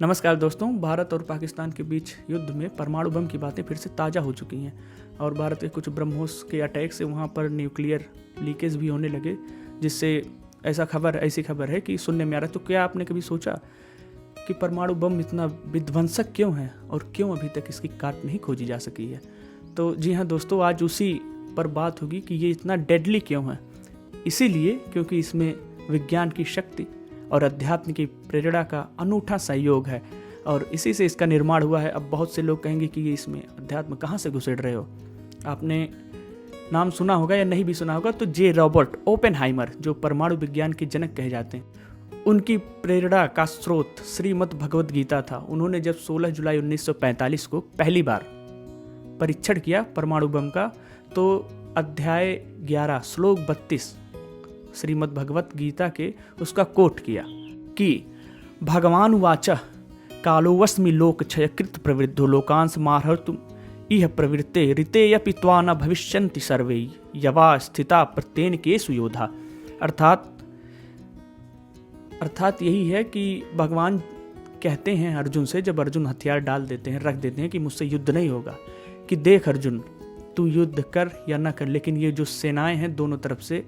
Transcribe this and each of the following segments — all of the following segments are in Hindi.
नमस्कार दोस्तों, भारत और पाकिस्तान के बीच युद्ध में परमाणु बम की बातें फिर से ताज़ा हो चुकी हैं और भारत के कुछ ब्रह्मोस के अटैक से वहाँ पर न्यूक्लियर लीकेज भी होने लगे, जिससे ऐसी खबर है कि सुनने में आ रहा है। तो क्या आपने कभी सोचा कि परमाणु बम इतना विध्वंसक क्यों है और क्यों अभी तक इसकी काट नहीं खोजी जा सकी है? तो जी हाँ दोस्तों, आज उसी पर बात होगी कि ये इतना डेडली क्यों है। इसीलिए क्योंकि इसमें विज्ञान की शक्ति और अध्यात्म की प्रेरणा का अनूठा संयोग है और इसी से इसका निर्माण हुआ है। अब बहुत से लोग कहेंगे कि ये इसमें अध्यात्म कहाँ से घुसेड़ रहे हो। आपने नाम सुना होगा या नहीं भी सुना होगा, तो जे रॉबर्ट ओपेनहाइमर, जो परमाणु विज्ञान के जनक कहे जाते हैं, उनकी प्रेरणा का स्रोत श्रीमद् भगवद गीता था। उन्होंने जब 16 जुलाई 1945 को पहली बार परीक्षण किया परमाणु बम का, तो अध्याय 11 श्लोक 32 श्रीमद् भगवत गीता के उसका कोट किया कि भगवान उवाच कालोऽस्मि लोकक्षयकृत प्रवृद्धो लोकांस मार्हतुम इह प्रवृत्ते ऋतेऽपि त्वा न भविष्यन्ति सर्वे यवा स्थिता प्रत्येनकेषु योधा। अर्थात यही है कि भगवान कहते हैं अर्जुन से, जब अर्जुन हथियार डाल देते हैं, रख देते हैं कि मुझसे युद्ध नहीं होगा, कि देख अर्जुन, तू युद्ध कर या न कर, लेकिन ये जो सेनाएं हैं दोनों तरफ से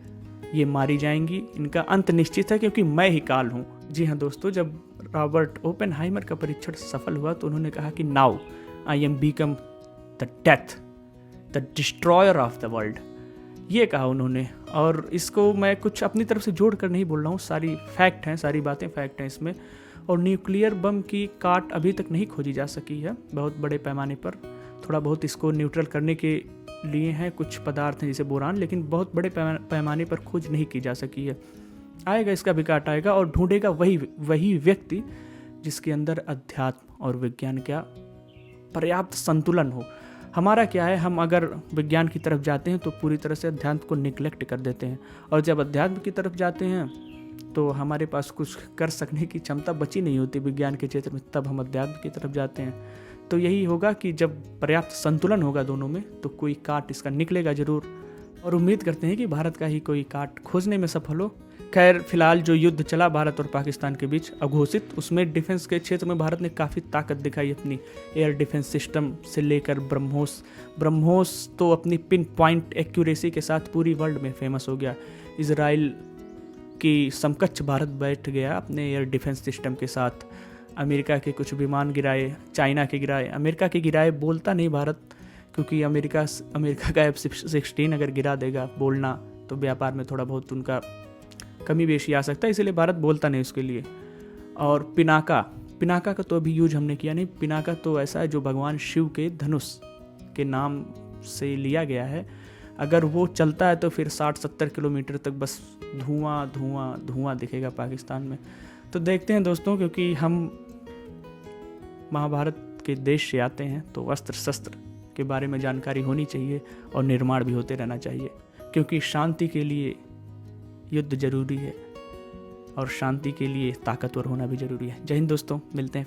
ये मारी जाएंगी, इनका अंत निश्चित है, क्योंकि मैं ही काल हूँ। जी हाँ दोस्तों, जब रॉबर्ट ओपेनहाइमर का परीक्षण सफल हुआ तो उन्होंने कहा कि now I am become the death, the destroyer of the world, ये कहा उन्होंने। और इसको मैं कुछ अपनी तरफ से जोड़ कर नहीं बोल रहा हूँ, सारी फैक्ट हैं, सारी बातें फैक्ट हैं इसमें। और न्यूक्लियर बम की काट अभी तक नहीं खोजी जा सकी है बहुत बड़े पैमाने पर। थोड़ा बहुत इसको न्यूट्रल करने के लिए हैं कुछ पदार्थ हैं जैसे बोरान, लेकिन बहुत बड़े पैमाने पर खोज नहीं की जा सकी है। आएगा, इसका भी काट आएगा और ढूंढेगा वही व्यक्ति जिसके अंदर अध्यात्म और विज्ञान का पर्याप्त संतुलन हो। हमारा क्या है, हम अगर विज्ञान की तरफ जाते हैं तो पूरी तरह से अध्यात्म को निगलेक्ट कर देते हैं, और जब अध्यात्म की तरफ जाते हैं तो हमारे पास कुछ कर सकने की क्षमता बची नहीं होती विज्ञान के क्षेत्र में, तब हम अध्यात्म की तरफ जाते हैं। तो यही होगा कि जब पर्याप्त संतुलन होगा दोनों में तो कोई काट इसका निकलेगा जरूर, और उम्मीद करते हैं कि भारत का ही कोई काट खोजने में सफल हो। खैर, फिलहाल जो युद्ध चला भारत और पाकिस्तान के बीच अघोषित, उसमें डिफेंस के क्षेत्र में भारत ने काफ़ी ताकत दिखाई अपनी एयर डिफेंस सिस्टम से लेकर ब्रह्मोस तो अपनी पिन पॉइंट एक्यूरेसी के साथ पूरी वर्ल्ड में फेमस हो गया। इजराइल की समकक्ष भारत बैठ गया अपने एयर डिफेंस सिस्टम के साथ। अमेरिका के कुछ विमान गिराए, चाइना के गिराए, अमेरिका के गिराए बोलता नहीं भारत, क्योंकि अमेरिका का F-16 अगर गिरा देगा बोलना तो व्यापार में थोड़ा बहुत उनका कमी बेशी आ सकता है, इसलिए भारत बोलता नहीं उसके लिए। और पिनाका का तो अभी यूज हमने किया नहीं। पिनाका तो ऐसा है जो भगवान शिव के धनुष के नाम से लिया गया है। अगर वो चलता है तो फिर 60-70 किलोमीटर तक बस धुआं धुआं धुआं दिखेगा पाकिस्तान में। तो देखते हैं दोस्तों, क्योंकि हम महाभारत के देश से आते हैं तो अस्त्र शस्त्र के बारे में जानकारी होनी चाहिए और निर्माण भी होते रहना चाहिए, क्योंकि शांति के लिए युद्ध जरूरी है और शांति के लिए ताकतवर होना भी जरूरी है। जय हिंद दोस्तों, मिलते हैं।